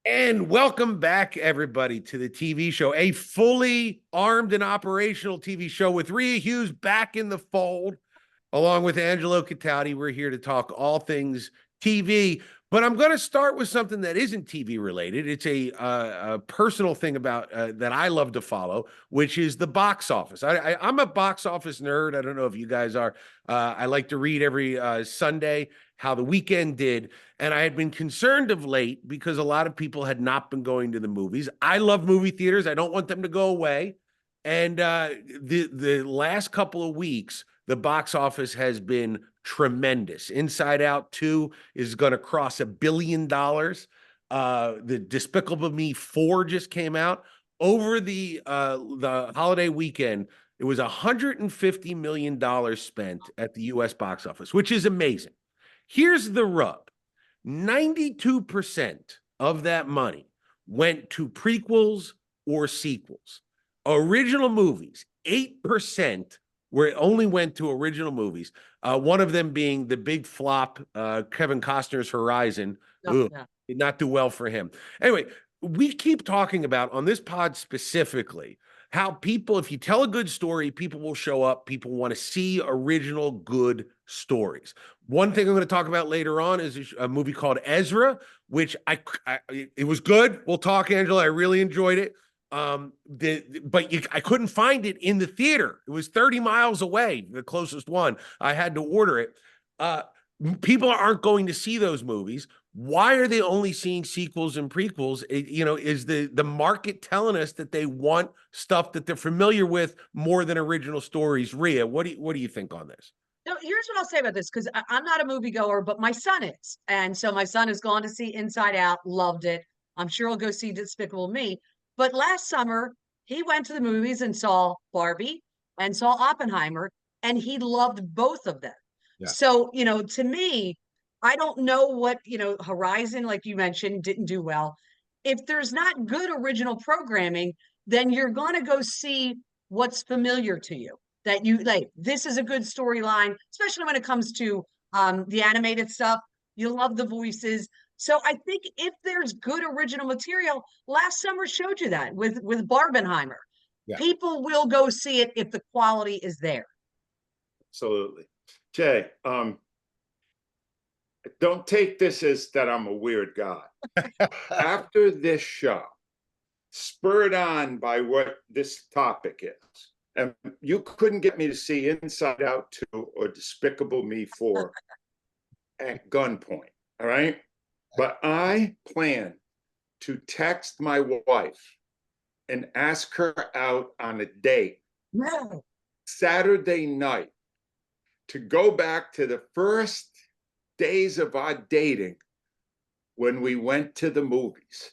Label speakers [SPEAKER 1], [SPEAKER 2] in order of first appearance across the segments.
[SPEAKER 1] And welcome back, everybody, to the TV show, a fully armed and operational TV show with Rhea Hughes back in the fold, along with Angelo and We're here to talk all things TV. But I'm going to start with something that isn't TV related. It's a personal thing about that I love to follow, which is the box office. I'm a box office nerd. I don't know if you guys are. I like to read every Sunday how the weekend did. And I had been concerned of late because a lot of people had not been going to the movies. I love movie theaters. I don't want them to go away. And the last couple of weeks, the box office has been tremendous. Inside Out 2 is going to cross $1 billion. The Despicable Me 4 just came out. Over the holiday weekend, it was $150 million spent at the U.S. box office, which is amazing. Here's the rub. 92% of that money went to prequels or sequels. Original movies, 8% where it only went to original movies. One of them being the big flop, Kevin Costner's Horizon. Did not do well for him. Anyway, we keep talking about on this pod specifically how people, if you tell a good story, people will show up. People want to see original good stories. One thing I'm going to talk about later on is a movie called Ezra, which it was good. We'll talk, Angela. I really enjoyed it. I couldn't find it in the theater. It was 30 miles away, the closest one. I had to order it. People aren't going to see those movies. Why are they only seeing sequels and prequels? Is the market telling us that they want stuff that they're familiar with more than original stories? Rhea, what do you think on this?
[SPEAKER 2] No, here's what I'll say about this, because I'm not a moviegoer, but my son is. And so my son has gone to see Inside Out, loved it. I'm sure he'll go see Despicable Me. But last summer, he went to the movies and saw Barbie and saw Oppenheimer, and he loved both of them.
[SPEAKER 1] Yeah.
[SPEAKER 2] So, to me, I don't know what, Horizon, like you mentioned, didn't do well. If there's not good original programming, then you're going to go see what's familiar to you. That you like, this is a good storyline, especially when it comes to the animated stuff. You love the voices. So I think if there's good original material, last summer showed you that with Barbenheimer. Yeah. People will go see it if the quality is there.
[SPEAKER 3] Absolutely. Jay, don't take this as that I'm a weird guy. After this show, spurred on by what this topic is, and you couldn't get me to see Inside Out 2 or Despicable Me 4 at gunpoint, all right? But I plan to text my wife and ask her out on a date Saturday night to go back to the first days of our dating when we went to the movies.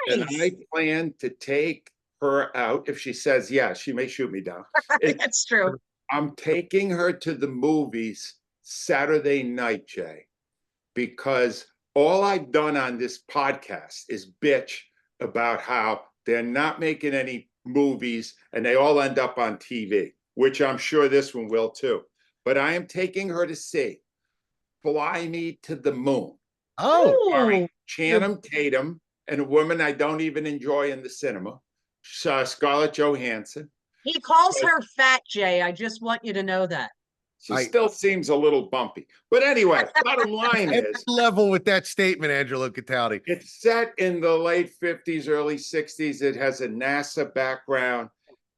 [SPEAKER 3] Nice. And I plan to take her out. If she says yes, she may shoot me down.
[SPEAKER 2] That's true.
[SPEAKER 3] I'm taking her to the movies Saturday night, Jay, because all I've done on this podcast is bitch about how they're not making any movies and they all end up on TV, which I'm sure this one will too. But I am taking her to see Fly Me to the Moon.
[SPEAKER 1] Oh,
[SPEAKER 3] Channing Tatum and a woman I don't even enjoy in the cinema, Scarlett Johansson.
[SPEAKER 2] He calls her fat, Jay. I just want you to know that.
[SPEAKER 3] She still seems a little bumpy. But anyway, bottom line is...
[SPEAKER 1] level with that statement, Angelo Cataldi.
[SPEAKER 3] It's set in the late 50s, early 60s. It has a NASA background,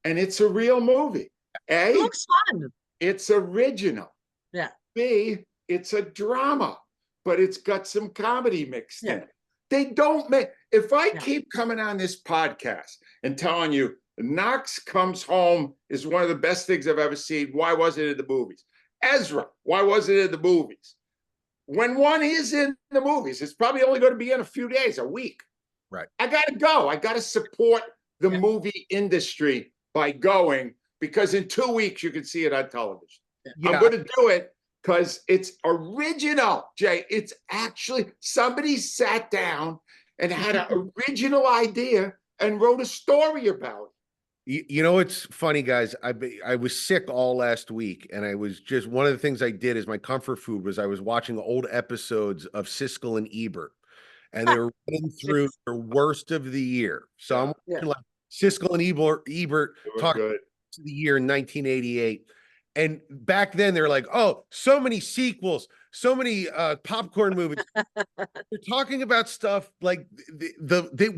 [SPEAKER 3] and it's a real movie. A,
[SPEAKER 2] it looks fun.
[SPEAKER 3] It's original.
[SPEAKER 2] Yeah.
[SPEAKER 3] B, it's a drama, but it's got some comedy mixed in. They don't make... If I keep coming on this podcast and telling you Knox Comes Home is one of the best things I've ever seen, why wasn't it in the movies? Ezra, why wasn't it in the movies? When one is in the movies, it's probably only going to be in a few days, a week.
[SPEAKER 1] Right.
[SPEAKER 3] I got to go. I got to support the movie industry by going, because in 2 weeks you can see it on television. I'm going to do it because it's original, Jay. It's actually, somebody sat down and had an original idea and wrote a story about it.
[SPEAKER 1] You know, it's funny, guys. I was sick all last week, and I was just, one of the things I did as my comfort food was I was watching old episodes of Siskel and Ebert. and they were running through their worst of the year. So I'm watching like Siskel and Ebert talk
[SPEAKER 3] good.
[SPEAKER 1] to the year in 1988. And back then they're like, oh, so many sequels, so many popcorn movies. We're talking about stuff like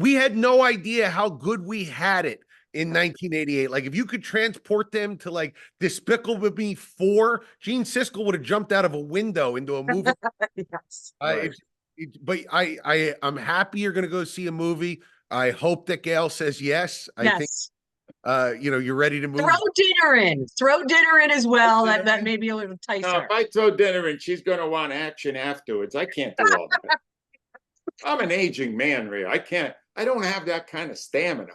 [SPEAKER 1] we had no idea how good we had it in 1988. Like if you could transport them to like Despicable Me 4, Gene Siskel would have jumped out of a window into a movie.
[SPEAKER 2] Yes.
[SPEAKER 3] Right.
[SPEAKER 1] But I'm happy you're going to go see a movie. I hope that Gail says yes. I think you're ready to move.
[SPEAKER 2] Throw dinner in as well. That may be a little entice
[SPEAKER 3] No,
[SPEAKER 2] her.
[SPEAKER 3] if I throw dinner in, she's going to want action afterwards. I can't do all that. I'm an aging man, Rhea. I don't have that kind of stamina.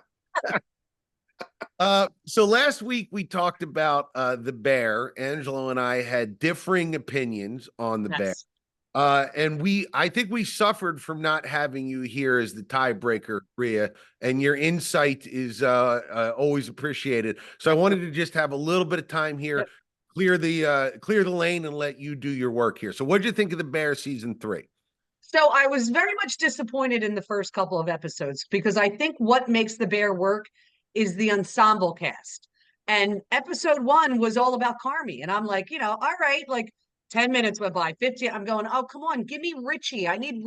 [SPEAKER 1] So last week we talked about the Bear. Angelo and I had differing opinions on the Bear. And I think we suffered from not having you here as the tiebreaker, Rhea, and your insight is always appreciated. So I wanted to just have a little bit of time here, clear the lane, and let you do your work here. So what did you think of the Bear season 3?
[SPEAKER 2] So I was very much disappointed in the first couple of episodes because I think what makes the Bear work is the ensemble cast. And episode 1 was all about Carmy, and I'm like, all right, like 10 minutes went by, 15. I'm going, oh, come on, give me Richie. I need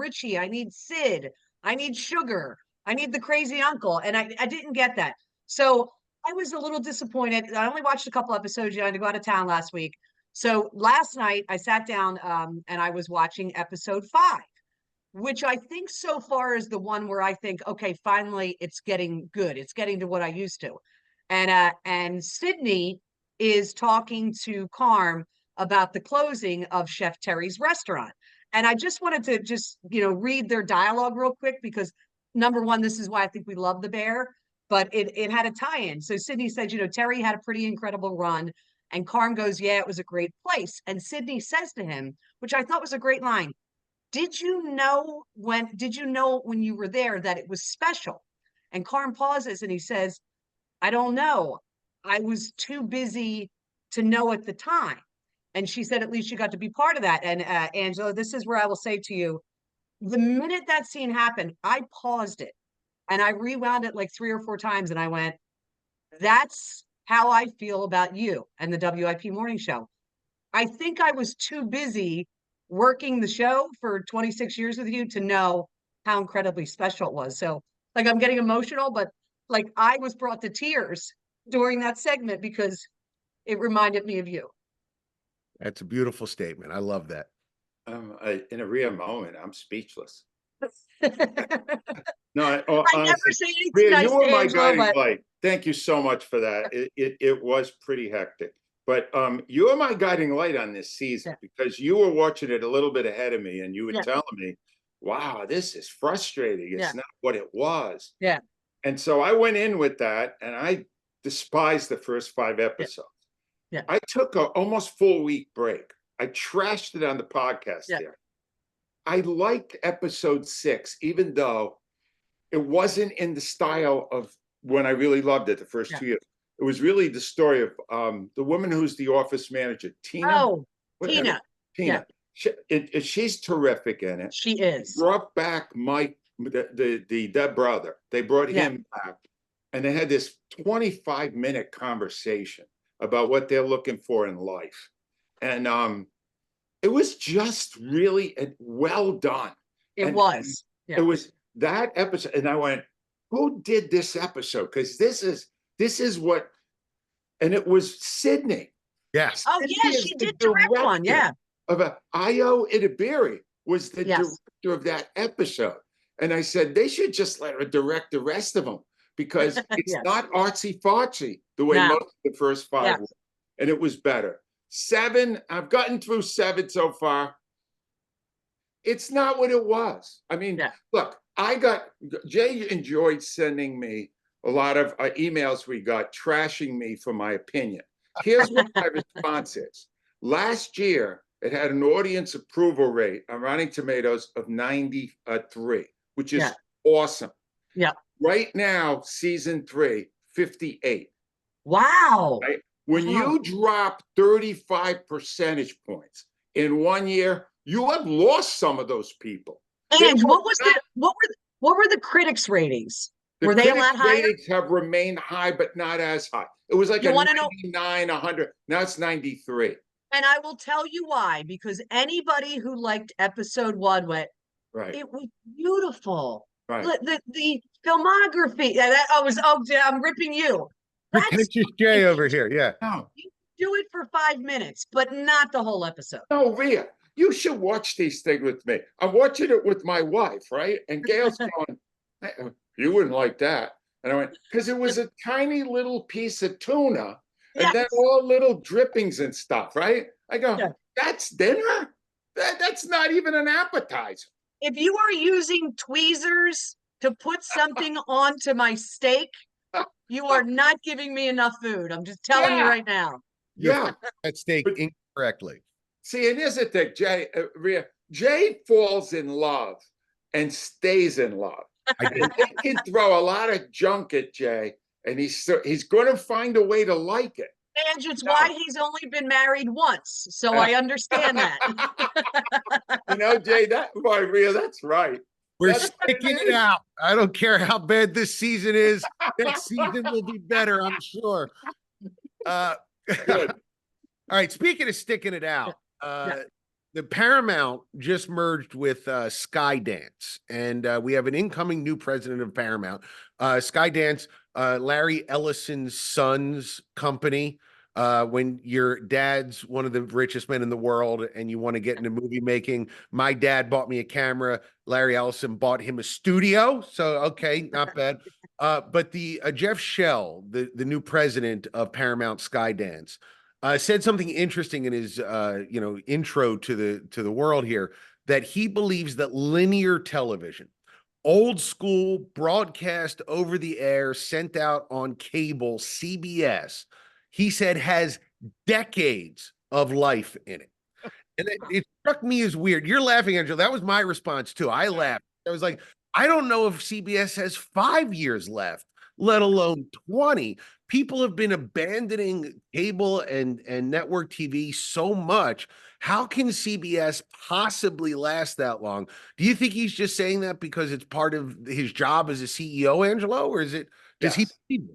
[SPEAKER 2] Sid. I need Sugar. I need the crazy uncle. And I didn't get that. So I was a little disappointed. I only watched a couple episodes. I had to go out of town last week. So last night I sat down and I was watching episode 5, which I think so far is the one where I think, okay, finally it's getting good. It's getting to what I used to. And Sydney is talking to Carm about the closing of Chef Terry's restaurant. And I just wanted to read their dialogue real quick because number one, this is why I think we love the Bear, but it had a tie-in. So Sydney said, Terry had a pretty incredible run. And Carm goes, yeah, it was a great place. And Sydney says to him, which I thought was a great line, did you know when you were there that it was special? And Carm pauses and he says, I don't know. I was too busy to know at the time. And she said, at least you got to be part of that. And Angela, this is where I will say to you, the minute that scene happened, I paused it and I rewound it like 3 or 4 times. And I went, that's how I feel about you and the WIP morning show. I think I was too busy working the show for 26 years with you to know how incredibly special it was. So like, I'm getting emotional, but like I was brought to tears during that segment because it reminded me of you.
[SPEAKER 1] That's a beautiful statement. I love that.
[SPEAKER 3] In a Rhea moment, I'm speechless.
[SPEAKER 2] No, I
[SPEAKER 3] honestly,
[SPEAKER 2] never say anything
[SPEAKER 3] Rhea,
[SPEAKER 2] nice
[SPEAKER 3] you were
[SPEAKER 2] to
[SPEAKER 3] my
[SPEAKER 2] Angelo,
[SPEAKER 3] guiding
[SPEAKER 2] but
[SPEAKER 3] light. Thank you so much for that. It was pretty hectic. But you were my guiding light on this season because you were watching it a little bit ahead of me and you were telling me, wow, this is frustrating. It's not what it was.
[SPEAKER 2] Yeah.
[SPEAKER 3] And so I went in with that and I despised the first 5 episodes. Yeah. I took an almost full week break. I trashed it on the podcast there. I liked episode 6, even though it wasn't in the style of when I really loved it the first 2 years. It was really the story of the woman who's the office manager, Tina.
[SPEAKER 2] Oh, Tina.
[SPEAKER 3] Tina. She's terrific in it.
[SPEAKER 2] She is.
[SPEAKER 3] Brought back Mike, the dead brother. They brought him back. And they had this 25-minute conversation about what they're looking for in life. And it was just really well done.
[SPEAKER 2] It was.
[SPEAKER 3] It was that episode. And I went, who did this episode? Because this is what, and it was Sydney.
[SPEAKER 1] Yes.
[SPEAKER 2] Oh, yeah, she did direct one. Yeah.
[SPEAKER 3] Io Idibiri was the director of that episode. And I said, they should just let her direct the rest of them because it's not artsy fartsy the way most of the first 5 were. And it was better. 7, I've gotten through 7 so far. It's not what it was. I mean, look, Jay enjoyed sending me a lot of emails we got trashing me for my opinion. Here's what my response is. Last year, it had an audience approval rate on Rotten Tomatoes of 93, which is awesome.
[SPEAKER 2] Yeah.
[SPEAKER 3] Right now, season 3, 58.
[SPEAKER 2] Wow.
[SPEAKER 3] Right? When you drop 35 percentage points in 1 year, you have lost some of those people.
[SPEAKER 2] And what were the critics' ratings?
[SPEAKER 3] The
[SPEAKER 2] Were they a
[SPEAKER 3] critics'
[SPEAKER 2] lot higher?
[SPEAKER 3] ratings have remained high, but not as high. It was like
[SPEAKER 2] You
[SPEAKER 3] a
[SPEAKER 2] want to know?
[SPEAKER 3] 99, 100. Now it's 93.
[SPEAKER 2] And I will tell you why, because anybody who liked episode 1 went,
[SPEAKER 3] Right.
[SPEAKER 2] it was beautiful.
[SPEAKER 3] Right.
[SPEAKER 2] The filmography. I'm ripping you. That's
[SPEAKER 1] Pretentious Jay over here. Yeah.
[SPEAKER 3] No,
[SPEAKER 2] you do it for 5 minutes, but not the whole episode.
[SPEAKER 3] no, Rhea, you should watch these things with me. I'm watching it with my wife, right? And Gail's going, you wouldn't like that. And I went, because it was a tiny little piece of tuna and then
[SPEAKER 2] Yes.
[SPEAKER 3] all little drippings and stuff, right? I go,
[SPEAKER 2] Yeah.
[SPEAKER 3] that's dinner? That's not even an appetizer.
[SPEAKER 2] If you are using tweezers to put something onto my steak, you are not giving me enough food. I'm just telling you
[SPEAKER 3] Yeah.
[SPEAKER 2] right now.
[SPEAKER 3] Yeah.
[SPEAKER 1] That steak
[SPEAKER 3] But-
[SPEAKER 1] incorrectly.
[SPEAKER 3] See, it is a thing, Jay. Rhea, Jay falls in love and stays in love.
[SPEAKER 1] I
[SPEAKER 3] And they can throw a lot of junk at Jay, and he's going to find a way to like it.
[SPEAKER 2] And it's why he's only been married once. So I understand that.
[SPEAKER 3] You know, Jay, Rhea, that's right.
[SPEAKER 1] We're
[SPEAKER 3] That's what
[SPEAKER 1] sticking
[SPEAKER 3] it
[SPEAKER 1] it out. I don't care how bad this season is. Next season will be better, I'm sure.
[SPEAKER 3] Good.
[SPEAKER 1] All right. Speaking of sticking it out, the Paramount just merged with SkyDance, and we have an incoming new president of Paramount. SkyDance, Larry Ellison's son's company. When your dad's one of the richest men in the world and you want to get into movie making, my dad bought me a camera. Larry Ellison bought him a studio. So, okay, not bad. But the Jeff Shell, the new president of Paramount SkyDance, said something interesting in his intro to the world here, that he believes that linear television, old school broadcast over the air, sent out on cable, CBS, he said has decades of life in it. And it struck me as weird. You're laughing, Angela. That was my response too. I laughed. I was like, I don't know if CBS has 5 years left, let alone 20. People have been abandoning cable and network TV so much. How can CBS possibly last that long? Do you think he's just saying that because it's part of his job as a CEO, Angelo, or is it, does he believe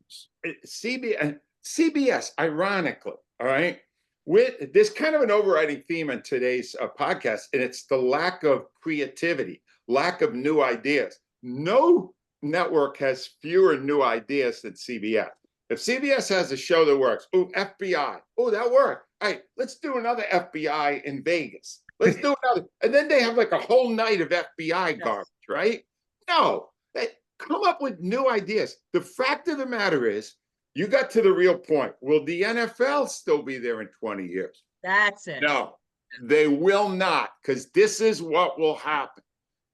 [SPEAKER 1] this?
[SPEAKER 3] CBS, ironically, all right, with there's kind of an overriding theme in today's podcast, and it's the lack of creativity, lack of new ideas. No network has fewer new ideas than CBS. If CBS has a show that works, FBI, that worked. All right, let's do another FBI in Vegas. Let's do another. And then they have like a whole night of FBI garbage, right? No, they come up with new ideas. The fact of the matter is, you got to the real point. Will the NFL still be there in 20 years?
[SPEAKER 2] That's it.
[SPEAKER 3] No, they will not, because this is what will happen.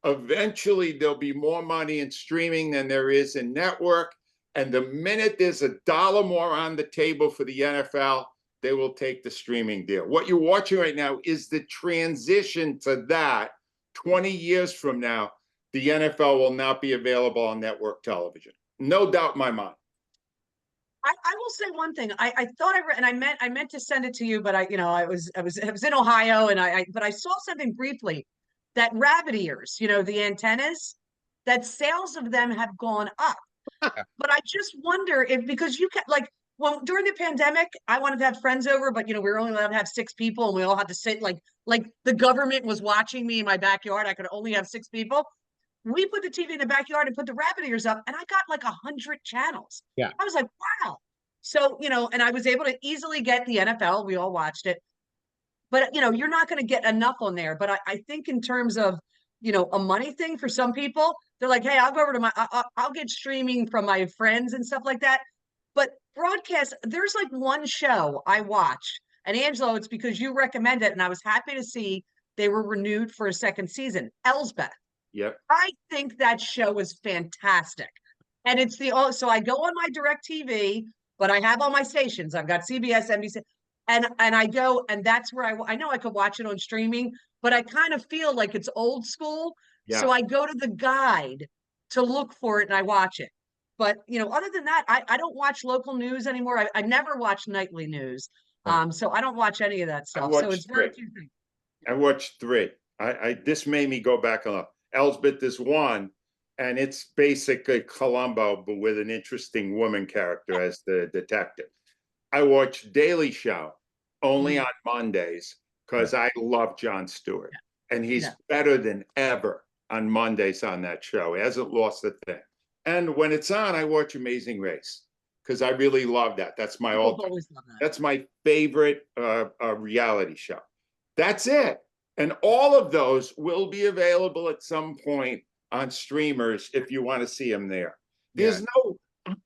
[SPEAKER 3] Eventually, there'll be more money in streaming than there is in network. And the minute there's $1 more on the table for the NFL, they will take the streaming deal. What you're watching right now is the transition to that. 20 years from now, the NFL will not be available on network television. No doubt in my mind.
[SPEAKER 2] I will say one thing. I thought I read, and I meant to send it to you, but I was in Ohio, and but I saw something briefly that rabbit ears, the antennas, that sales of them have gone up. But I just wonder if, because you can, like, during the pandemic, I wanted to have friends over, but we were only allowed to have 6 people, and we all had to sit like the government was watching me in my backyard. I could only have 6 people. We put the TV in the backyard and put the rabbit ears up, and I got like 100 channels.
[SPEAKER 1] Yeah.
[SPEAKER 2] I was like, wow. So, and I was able to easily get the NFL. We all watched it. But, you're not going to get enough on there. But I think in terms of, a money thing for some people, they're like, hey, I'll go over to I'll get streaming from my friends and stuff like that. But broadcast, there's like one show I watch. And Angelo, it's because you recommend it. And I was happy to see they were renewed for a second season. Elsbeth.
[SPEAKER 3] Yep.
[SPEAKER 2] I think that show is fantastic. And it's so I go on my DirecTV, but I have all my stations. I've got CBS, NBC, and I go, and that's where I know I could watch it on streaming, but I kind of feel like it's old school.
[SPEAKER 3] Yeah.
[SPEAKER 2] So I go to the guide to look for it and I watch it. But, other than that, I don't watch local news anymore. I never watch nightly news. So I don't watch any of that stuff. So it's very few things.
[SPEAKER 3] I watched 3. This made me go back a lot. Elsbeth is one, and it's basically Columbo, but with an interesting woman character as the detective. I watch Daily Show only on Mondays because I love Jon Stewart, and he's better than ever on Mondays on that show. He hasn't lost a thing. And when it's on, I watch Amazing Race because I really love that. That's my that's my favorite reality show. That's it. And all of those will be available at some point on streamers if you want to see them there. There's no,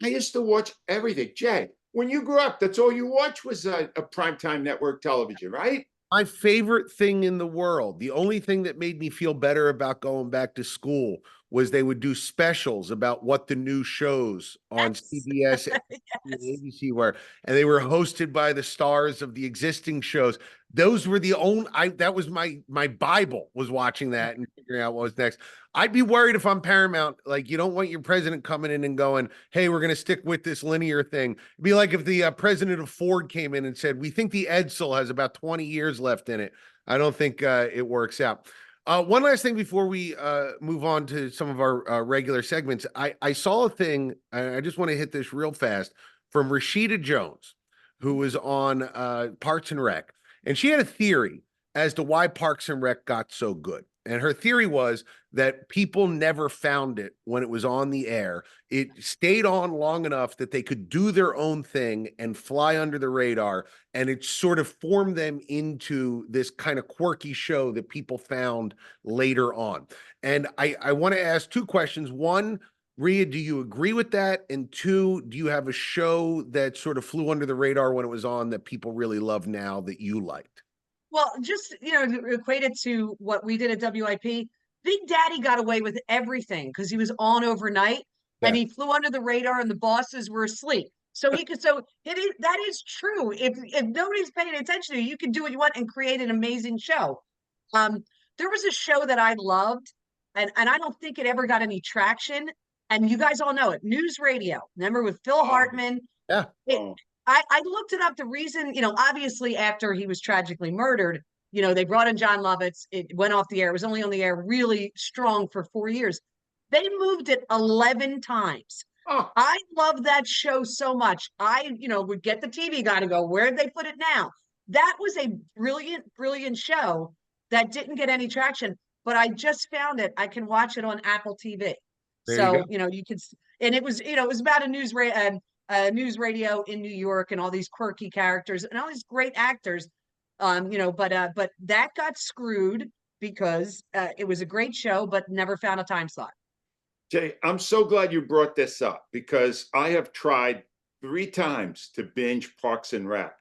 [SPEAKER 3] I used to watch everything. Jay, when you grew up, that's all you watched was a primetime network television, right?
[SPEAKER 1] My favorite thing in the world, the only thing that made me feel better about going back to school was they would do specials about what the new shows on CBS and ABC were, and they were hosted by the stars of the existing shows. Those were the only, that was my Bible, was watching that and figuring out what was next. I'd be worried if I'm Paramount, like, you don't want your president coming in and going, hey, we're going to stick with this linear thing. It'd be like if the president of Ford came in and said, we think the Edsel has about 20 years left in it. I don't think it works out. One last thing before we move on to some of our regular segments. I saw a thing, and I just want to hit this real fast, from Rashida Jones, who was on Parks and Rec. And she had a theory as to why Parks and Rec got so good. And her theory was that people never found it when it was on the air. It stayed on long enough that they could do their own thing and fly under the radar. And it sort of formed them into this kind of quirky show that people found later on. And I want to ask two questions. One, Rhea, do you agree with that? And two, do you have a show that sort of flew under the radar when it was on that people really love now that you liked?
[SPEAKER 2] Well, just, equate it to what we did at WIP. Big Daddy got away with everything because he was on overnight and he flew under the radar and the bosses were asleep. So that is true. If nobody's paying attention to you, you can do what you want and create an amazing show. There was a show that I loved, and I don't think it ever got any traction. And you guys all know it, News Radio. Remember, with Phil Hartman?
[SPEAKER 1] Yeah.
[SPEAKER 2] I looked it up. The reason, obviously after he was tragically murdered, they brought in John Lovitz. It went off the air. It was only on the air really strong for 4 years. They moved it 11 times. Oh. I love that show so much. I, would get the TV guy to go, where'd they put it now? That was a brilliant, brilliant show that didn't get any traction, but I just found it. I can watch it on Apple TV. So, you could, and it was, it was about a news radio in New York and all these quirky characters and all these great actors. But that got screwed because it was a great show, but never found a time slot.
[SPEAKER 3] Jay, I'm so glad you brought this up because I have tried 3 times to binge Parks and Rec,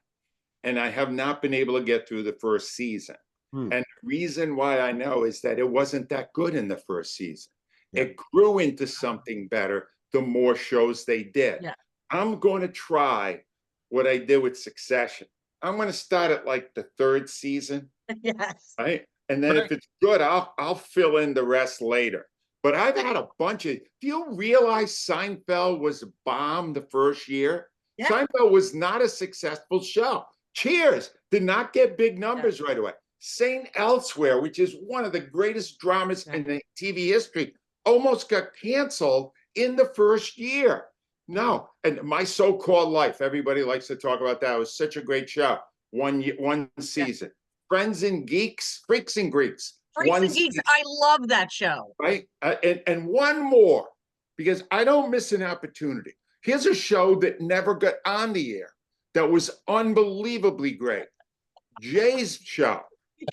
[SPEAKER 3] and I have not been able to get through the first season. And the reason why I know is that it wasn't that good in the first season. It grew into something better the more shows they did. Yeah. I'm going to try what I did with Succession. I'm going to start at like the 3rd season.
[SPEAKER 2] Yes.
[SPEAKER 3] Right. And then if it's good, I'll fill in the rest later. But I've had a bunch of, do you realize Seinfeld was a bomb the first year? Yeah. Seinfeld was not a successful show. Cheers did not get big numbers right away. St. Elsewhere, which is one of the greatest dramas in the TV history, almost got canceled in the first year. No, and My So-Called Life, everybody likes to talk about that. It was such a great show. One season. Friends and Geeks, Freaks and Greeks.
[SPEAKER 2] Freaks and Geeks, I love that show.
[SPEAKER 3] Right, and one more, because I don't miss an opportunity. Here's a show that never got on the air that was unbelievably great. Jay's show.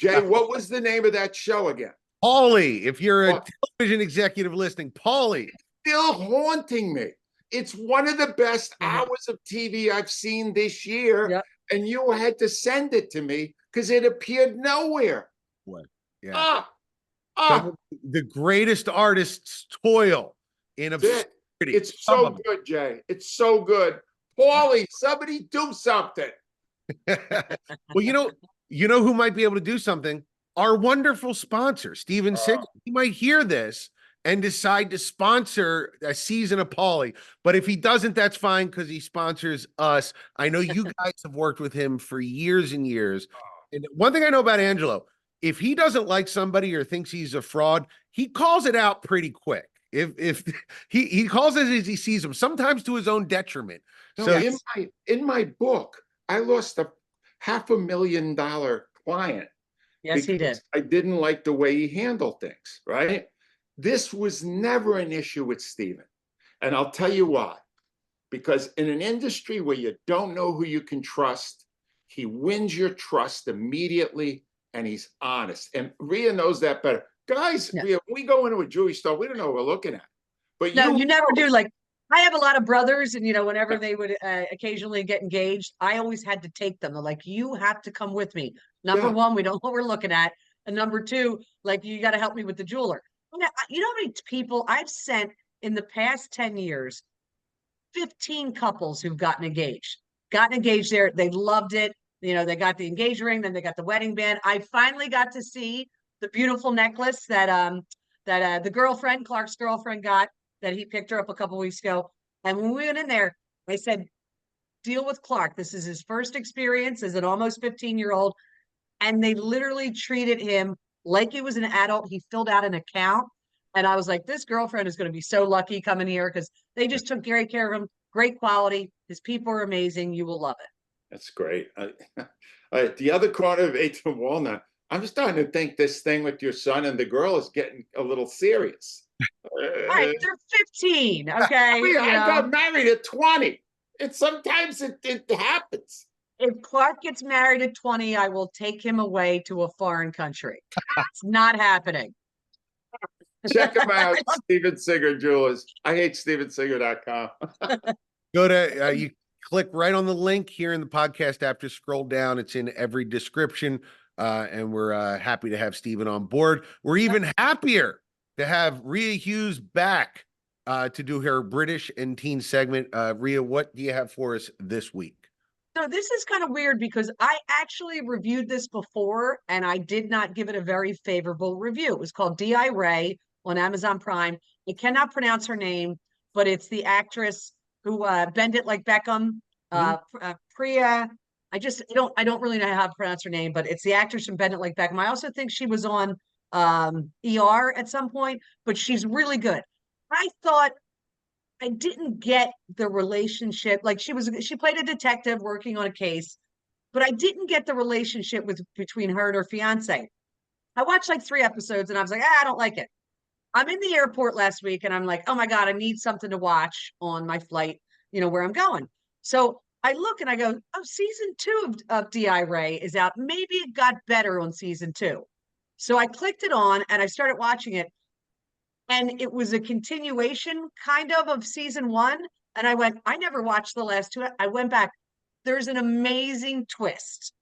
[SPEAKER 3] Jay, what was the name of that show again?
[SPEAKER 1] Paulie, if you're a television executive listening, Paulie.
[SPEAKER 3] Still haunting me. It's one of the best hours of TV I've seen this year, and you had to send it to me because it appeared nowhere.
[SPEAKER 1] What? Yeah. The greatest artists toil in obscurity.
[SPEAKER 3] It's so good, Jay. It's so good. Paulie, somebody do something.
[SPEAKER 1] Well, you know who might be able to do something? Our wonderful sponsor, Steven Siegel. He might hear this and decide to sponsor a season of Paulie. But if he doesn't, that's fine because he sponsors us. I know you guys have worked with him for years and years. And one thing I know about Angelo if he doesn't like somebody or thinks he's a fraud, he calls it out pretty quick. If he calls it as he sees them, sometimes to his own detriment.
[SPEAKER 3] No,
[SPEAKER 1] So
[SPEAKER 3] in my book, I lost a $500,000 client
[SPEAKER 2] Yes, he
[SPEAKER 3] because
[SPEAKER 2] did.
[SPEAKER 3] I didn't like the way he handled things, right? This was never an issue with Steven. And I'll tell you why. Because in an industry where you don't know who you can trust, he wins your trust immediately and he's honest. And Rhea knows that better. Guys,
[SPEAKER 2] Yeah.
[SPEAKER 3] Rhea, when we go into a jewelry store, we don't know what we're looking at. But
[SPEAKER 2] No, you never
[SPEAKER 3] know.
[SPEAKER 2] do. Like, I have a lot of brothers, and whenever they would occasionally get engaged, I always had to take them. They're like, you have to come with me. Number
[SPEAKER 3] Yeah.
[SPEAKER 2] one, we don't know what we're looking at. And number two, like, you got to help me with the jeweler. You know how many people I've sent in the past 10 years, 15 couples who've gotten engaged there. They loved it. They got the engagement ring, then they got the wedding band. I finally got to see the beautiful necklace that the girlfriend, Clark's girlfriend, got, that he picked her up a couple weeks ago. And when we went in there, they said, deal with Clark. This is his first experience as an almost 15-year-old. And they literally treated him like he was an adult. He filled out an account. And I was like, this girlfriend is going to be so lucky coming here, because they just took great care of him. Great quality. His people are amazing. You will love it.
[SPEAKER 3] That's great. The other corner of 8th and Walnut, I'm starting to think this thing with your son and the girl is getting a little serious.
[SPEAKER 2] All right, they're 15. Okay.
[SPEAKER 3] I got married at 20. Sometimes it happens.
[SPEAKER 2] If Clark gets married at 20, I will take him away to a foreign country. It's not happening.
[SPEAKER 3] Check him out, Steven Singer Jewelers. I hate stevensinger.com.
[SPEAKER 1] go to you click right on the link here in the podcast app. Just scroll down. It's in every description. And we're happy to have Steven on board. We're even happier to have Rhea Hughes back to do her British and teen segment. Rhea, what do you have for us this week?
[SPEAKER 2] So this is kind of weird, because I actually reviewed this before and I did not give it a very favorable review. It was called D.I. Ray on Amazon Prime. I cannot pronounce her name, but it's the actress who Bend It Like Beckham, Priya. I don't really know how to pronounce her name, but it's the actress from Bend It Like Beckham. I also think she was on ER at some point, but she's really good. I thought I didn't get the relationship. Like, she played a detective working on a case, but I didn't get the relationship between her and her fiance. I watched like 3 episodes and I was like, I don't like it. I'm in the airport last week and I'm like, oh my God, I need something to watch on my flight, where I'm going. So I look and I go, oh, season 2 of D.I. Ray is out. Maybe it got better on season 2. So I clicked it on and I started watching it. And it was a continuation kind of season 1. And I went, I never watched the last 2. I went back. There's an amazing twist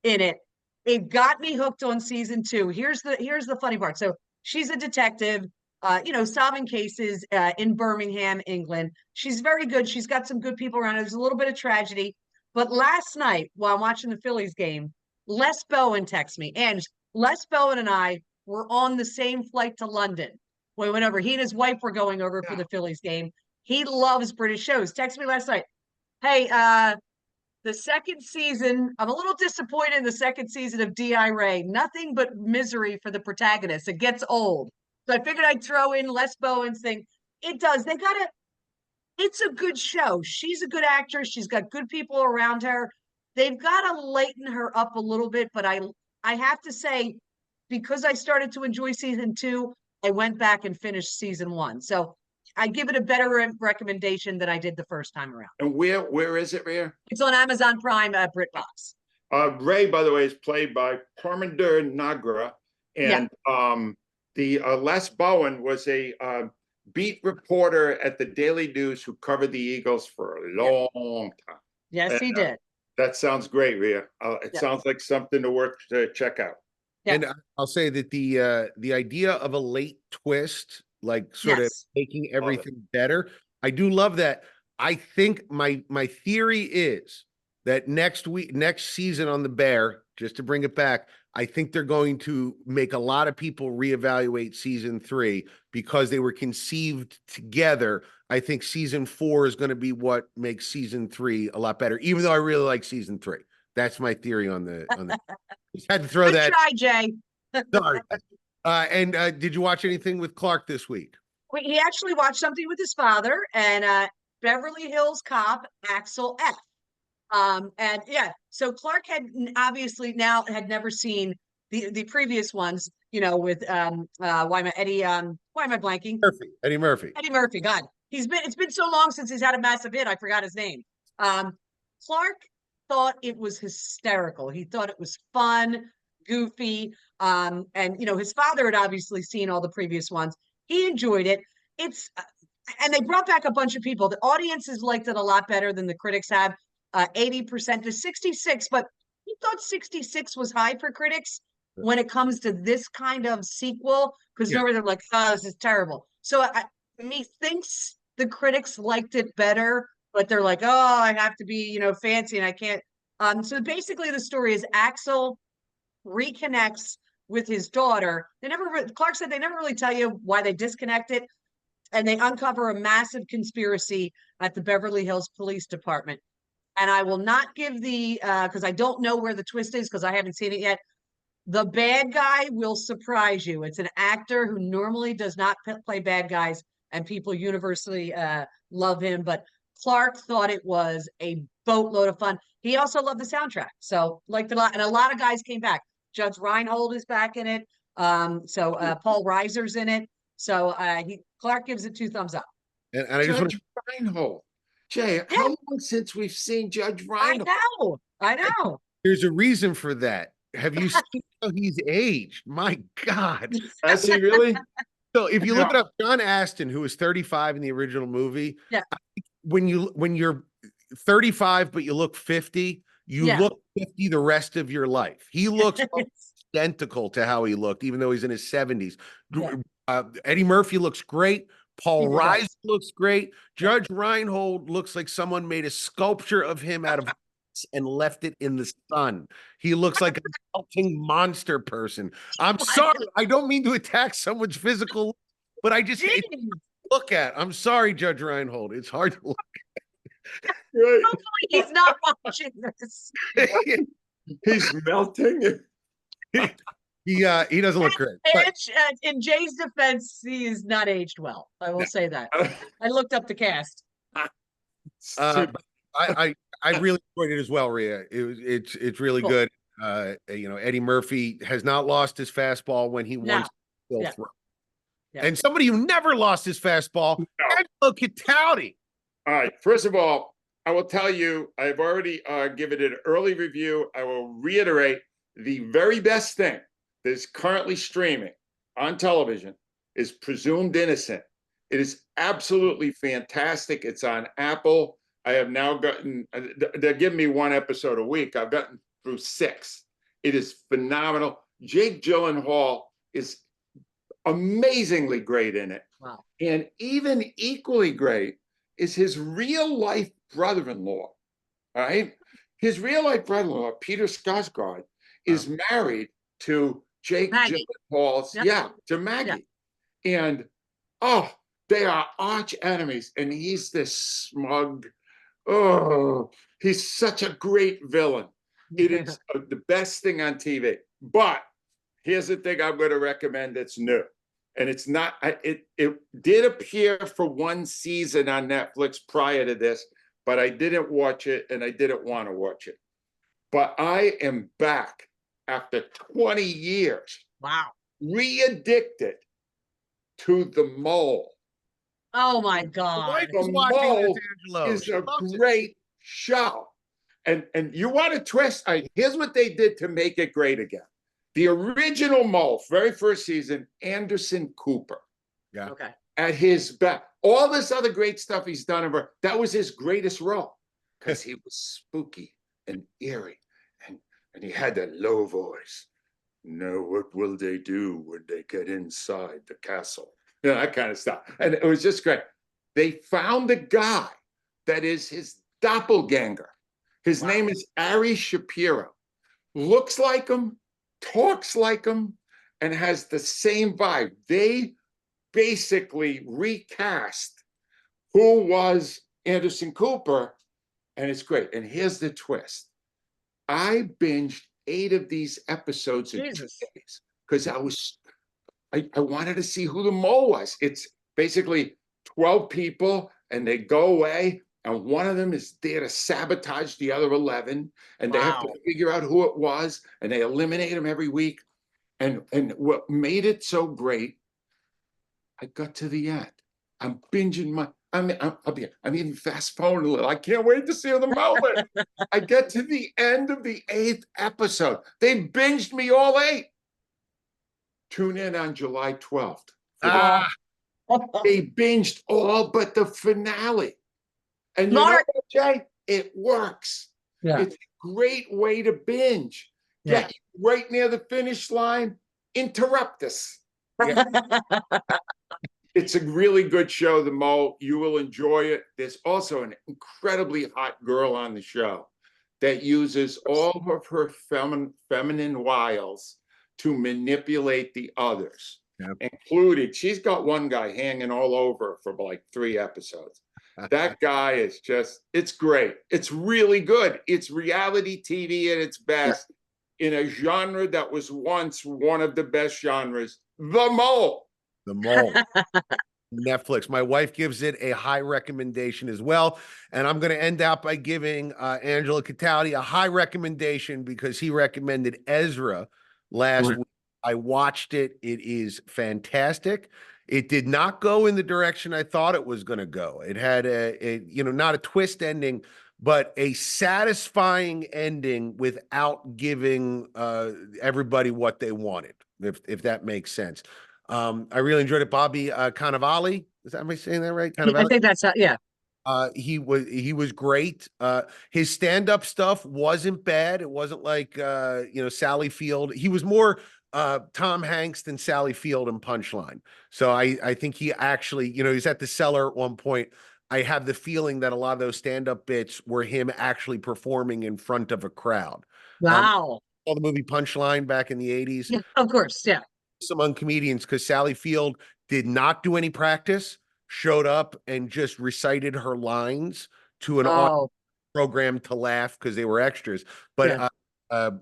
[SPEAKER 2] in it. It got me hooked on season 2. Here's the funny part. So she's a detective, solving cases in Birmingham, England. She's very good. She's got some good people around her. There's a little bit of tragedy. But last night, while I'm watching the Phillies game, Les Bowen texted me. And Les Bowen and I were on the same flight to London. When we went over, he and his wife were going over for the Phillies game. He loves British shows. Texted me last night. Hey, the second season, I'm a little disappointed in the second season of D.I. Ray. Nothing but misery for the protagonist. It gets old. So I figured I'd throw in Les Bowen's thing. It does. It's a good show. She's a good actress. She's got good people around her. They've got to lighten her up a little bit, but I have to say, because I started to enjoy season 2, I went back and finished season 1. So I give it a better recommendation than I did the first time around.
[SPEAKER 3] And where is it, Rhea?
[SPEAKER 2] It's on Amazon Prime, BritBox.
[SPEAKER 3] Ray, by the way, is played by Parminder Nagra. And the Les Bowen was a beat reporter at the Daily News who covered the Eagles for a long time.
[SPEAKER 2] Yes, he did.
[SPEAKER 3] That sounds great, Rhea. It sounds like something to check out.
[SPEAKER 2] Yeah.
[SPEAKER 1] And I'll say that the idea of a late twist, like sort of making everything better, I do love that. I think my theory is that next season on The Bear, just to bring it back, I think they're going to make a lot of people reevaluate season 3 because they were conceived together. I think season 4 is going to be what makes season 3 a lot better, even though I really like season 3. That's my theory on the just had to throw
[SPEAKER 2] Good
[SPEAKER 1] that.
[SPEAKER 2] try, Jay.
[SPEAKER 1] Sorry. And did you watch anything with Clark this week?
[SPEAKER 2] He actually watched something with his father and Beverly Hills Cop Axel F. And yeah, so Clark had obviously now had never seen the previous ones, you know, with why am I blanking?
[SPEAKER 1] Eddie Murphy.
[SPEAKER 2] Eddie Murphy, God. It's been so long since he's had a massive hit, I forgot his name. Clark thought it was hysterical. He thought it was fun, goofy. And you know, his father had obviously seen all the previous ones. He enjoyed it. It's and they brought back a bunch of people. The audiences liked it a lot better than the critics have. 80% to 66, but he thought 66 was high for critics when it comes to this kind of sequel, because normally they're like, oh, this is terrible. So methinks the critics liked it better, but they're like, oh, I have to be, you know, fancy and I can't. So basically the story is Axel reconnects with his daughter. Clark said they never really tell you why they disconnected, and they uncover a massive conspiracy at the Beverly Hills Police Department. And I will not give because I don't know where the twist is because I haven't seen it yet. The bad guy will surprise you. It's an actor who normally does not play bad guys, and people universally love him. But Clark thought it was a boatload of fun. He also loved the soundtrack, so liked it a lot. And a lot of guys came back. Judge Reinhold is back in it. Paul Reiser's in it. So Clark gives it 2 thumbs up.
[SPEAKER 1] And I just want
[SPEAKER 3] Judge Reinhold. Jay, how long since we've seen Judge Reinhold?
[SPEAKER 2] I know.
[SPEAKER 1] There's a reason for that. Have you seen how he's aged? My God.
[SPEAKER 3] Has he really?
[SPEAKER 1] So if you look it up, John Astin, who was 35 in the original movie, when you're 35 but you look 50, you look 50 the rest of your life. He looks identical to how he looked, even though he's in his 70s. Eddie Murphy looks great. Paul Reiser looks great. Judge Reinhold looks like someone made a sculpture of him out of and left it in the sun. He looks like a melting monster person. I'm sorry. I don't mean to attack someone's physical, but I just look at. I'm sorry, Judge Reinhold. It's hard to look at.
[SPEAKER 2] Hopefully he's not watching this.
[SPEAKER 3] He's melting.
[SPEAKER 1] He doesn't look great.
[SPEAKER 2] In Jay's defense, he is not aged well. I will say that. I looked up the cast.
[SPEAKER 1] I really enjoyed it as well, Rhea. It's really good. You know, Eddie Murphy has not lost his fastball when he wants to still throw. And somebody who never lost his fastball, Angelo Cataldi.
[SPEAKER 3] All right. First of all, I will tell you, I've already given it an early review. I will reiterate the very best thing that is currently streaming on television is Presumed Innocent. It is absolutely fantastic. It's on Apple. I have now gotten, they're giving me 1 episode a week. I've gotten through 6. It is phenomenal. Jake Gyllenhaal is amazingly great in it.
[SPEAKER 2] Wow.
[SPEAKER 3] And even equally great is his real life brother-in-law. All right. His real life brother-in-law, Peter Skarsgård, is married to Jake Gyllenhaal's, to Maggie. And they are arch enemies. And he's this smug, he's such a great villain. It is the best thing on TV. But here's the thing I'm going to recommend that's new. And it's not, it did appear for 1 season on Netflix prior to this, but I didn't watch it and I didn't want to watch it. But I am back after 20 years.
[SPEAKER 2] Wow.
[SPEAKER 3] Re-addicted to The Mole.
[SPEAKER 2] Oh my God.
[SPEAKER 3] The Mole is a great show. And you want to twist, here's what they did to make it great again. The original Mole, very first season, Anderson Cooper.
[SPEAKER 1] Yeah.
[SPEAKER 2] Okay.
[SPEAKER 3] At his best. All this other great stuff he's done over, that was his greatest role. Because he was spooky and eerie. And he had that low voice. No, what will they do when they get inside the castle? You know, that kind of stuff. And it was just great. They found a guy that is his doppelganger. His name is Ari Shapiro. Looks like him, talks like him, and has the same vibe. They basically recast who was Anderson Cooper, and it's great. And here's the twist. I binged 8 of these episodes in 2 days. because I wanted to see who the mole was. It's basically 12 people and they go away, and one of them is there to sabotage the other 11, and they have to figure out who it was, and they eliminate him every week. And what made it so great, I got to the end. I'm binging I'm even fast forwarding a little. I can't wait to see the moment. I get to the end of the 8th episode. They binged me all 8. Tune in on July 12th. They binged all but the finale. And you know what, Jay? It works.
[SPEAKER 2] Yeah.
[SPEAKER 3] It's a great way to binge. Get you right near the finish line, interrupt us. Yeah. It's a really good show, The Mole. You will enjoy it. There's also an incredibly hot girl on the show that uses all of her feminine wiles to manipulate the others. Included, she's got one guy hanging all over for like 3 episodes. That guy is just, it's great. It's really good. It's reality TV at its best in a genre that was once one of the best genres, The Mole.
[SPEAKER 1] The Mole. Netflix. My wife gives it a high recommendation as well. And I'm going to end out by giving Angelo Cataldi a high recommendation because he recommended Ezra last week. I watched it. It is fantastic. It did not go in the direction I thought it was going to go. It had not a twist ending, but a satisfying ending without giving everybody what they wanted, if that makes sense. I really enjoyed it. Bobby Cannavale, am I saying that right?
[SPEAKER 2] I think that's
[SPEAKER 1] he was great. His stand-up stuff wasn't bad. It wasn't like Sally Field. He was more Tom Hanks than Sally Field in Punchline. So I think he actually, he's at the Cellar at one point. I have the feeling that a lot of those stand-up bits were him actually performing in front of a crowd.
[SPEAKER 2] Wow.
[SPEAKER 1] All the movie Punchline back in the 80s.
[SPEAKER 2] Yeah, of course, yeah.
[SPEAKER 1] Among comedians, because Sally Field did not do any practice, showed up and just recited her lines to an audience program to laugh because they were extras. But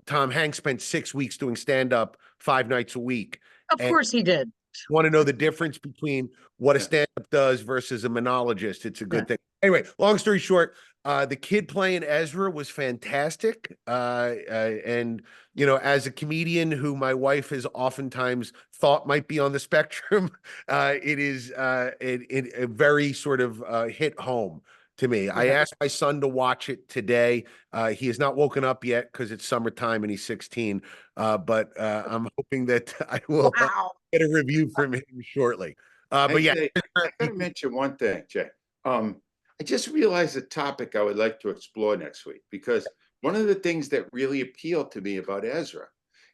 [SPEAKER 1] Tom Hanks spent 6 weeks doing stand-up 5 nights a week.
[SPEAKER 2] Of course he did.
[SPEAKER 1] Want to know the difference between what a stand-up does versus a monologist? It's a good thing. Anyway, long story short, the kid playing Ezra was fantastic. And, as a comedian who my wife has oftentimes thought might be on the spectrum, it is a very sort of hit home to me. I asked my son to watch it today. He has not woken up yet because it's summertime and he's 16. But I'm hoping that I will get a review from him shortly. But
[SPEAKER 3] I gotta mention one thing, Jay. I just realized a topic I would like to explore next week, because one of the things that really appealed to me about Ezra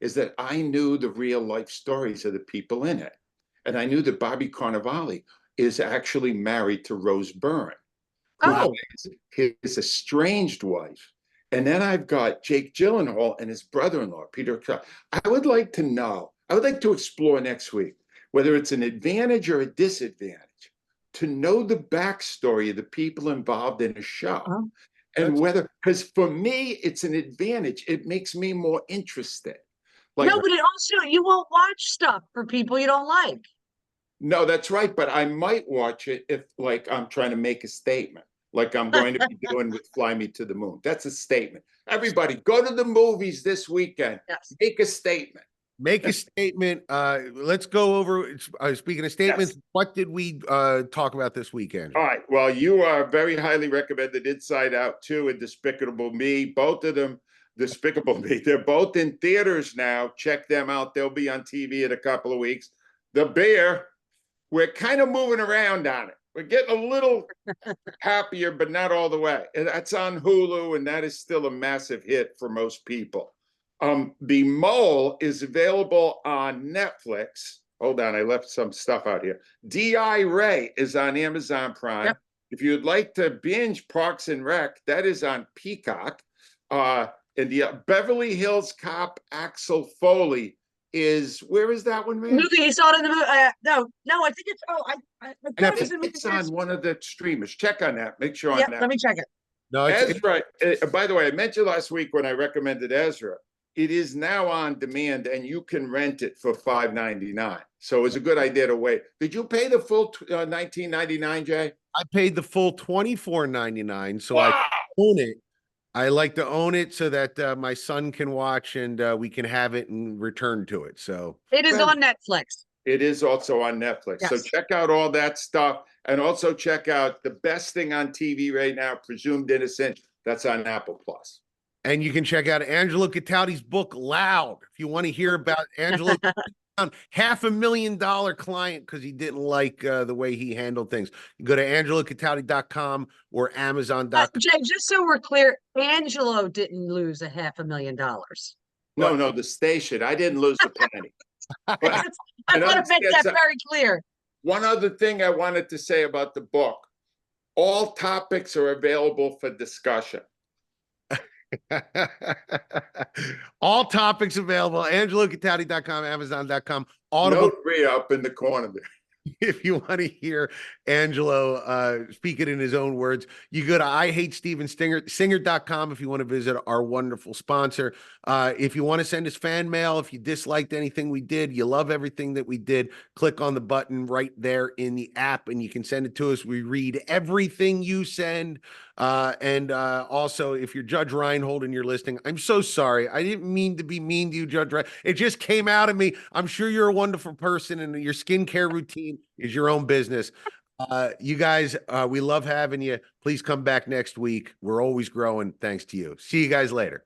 [SPEAKER 3] is that I knew the real life stories of the people in it. And I knew that Bobby Cannavale is actually married to Rose Byrne, who is his estranged wife. And then I've got Jake Gyllenhaal and his brother-in-law, Peter. I would like to explore next week whether it's an advantage or a disadvantage to know the backstory of the people involved in a show. And whether, because for me, it's an advantage. It makes me more interested.
[SPEAKER 2] But it also, you won't watch stuff for people you don't like.
[SPEAKER 3] No, that's right. But I might watch it if, like, I'm trying to make a statement, like I'm going to be doing with Fly Me to the Moon. That's a statement. Everybody, go to the movies this weekend. Make a statement.
[SPEAKER 1] Make a statement. Let's go over, speaking of statements, what did we talk about this weekend?
[SPEAKER 3] All right. Well, you are very highly recommended Inside Out 2 and Despicable Me. Both of them, Despicable Me. They're both in theaters now. Check them out. They'll be on TV in a couple of weeks. The Bear, we're kind of moving around on it. We're getting a little happier, but not all the way. And that's on Hulu, and that is still a massive hit for most people. The Mole is available on Netflix. Hold on, I left some stuff out here. D.I. Ray is on Amazon Prime. If you'd like to binge Parks and Rec, that is on Peacock. And the Beverly Hills Cop Axel Foley is, where is that one, man?
[SPEAKER 2] Movie, he saw it in the movie. No, I think it's,
[SPEAKER 3] it's on one of the streamers. Check on that. Make sure on that.
[SPEAKER 2] Let me check it.
[SPEAKER 3] No, Ezra, by the way, I mentioned last week when I recommended Ezra, it is now on demand, and you can rent it for $5.99. So it's a good idea to wait. Did you pay the full $19.99, Jay?
[SPEAKER 1] I paid the full $24.99, so
[SPEAKER 3] Wow.
[SPEAKER 1] I own it. I like to own it so that my son can watch and we can have it and return to it. So
[SPEAKER 2] It is on Netflix.
[SPEAKER 3] It is also on Netflix. So
[SPEAKER 2] Yes.
[SPEAKER 3] check out all that stuff, and also check out the best thing on TV right now, Presumed Innocent. That's on Apple Plus.
[SPEAKER 1] and you can check out Angelo Cataldi's book Loud if you want to hear about Angelo. $500,000 client because he didn't like the way he handled things. You go to angelocatali.com or amazon.com.
[SPEAKER 2] Jay, just so we're clear, Angelo didn't lose $500,000.
[SPEAKER 3] No, the station. I didn't lose a penny.
[SPEAKER 2] I want to make that very clear.
[SPEAKER 3] One other thing I wanted to say about the book: all topics are available for discussion.
[SPEAKER 1] All topics available. AngeloCatali.com, Amazon.com. Audible.
[SPEAKER 3] No Rhea up in the corner there.
[SPEAKER 1] If you want to hear Angelo speak it in his own words, you go to IHateStevenSinger.com if you want to visit our wonderful sponsor. If you want to send us fan mail, if you disliked anything we did, you love everything that we did, click on the button right there in the app and you can send it to us. We read everything you send. Also, if you're Judge Reinhold and you're listening, I'm so sorry. I didn't mean to be mean to you, Judge Reinhold. It just came out of me. I'm sure you're a wonderful person and your skincare routine is your own business. You guys, we love having you. Please come back next week. We're always growing thanks to you. See you guys later.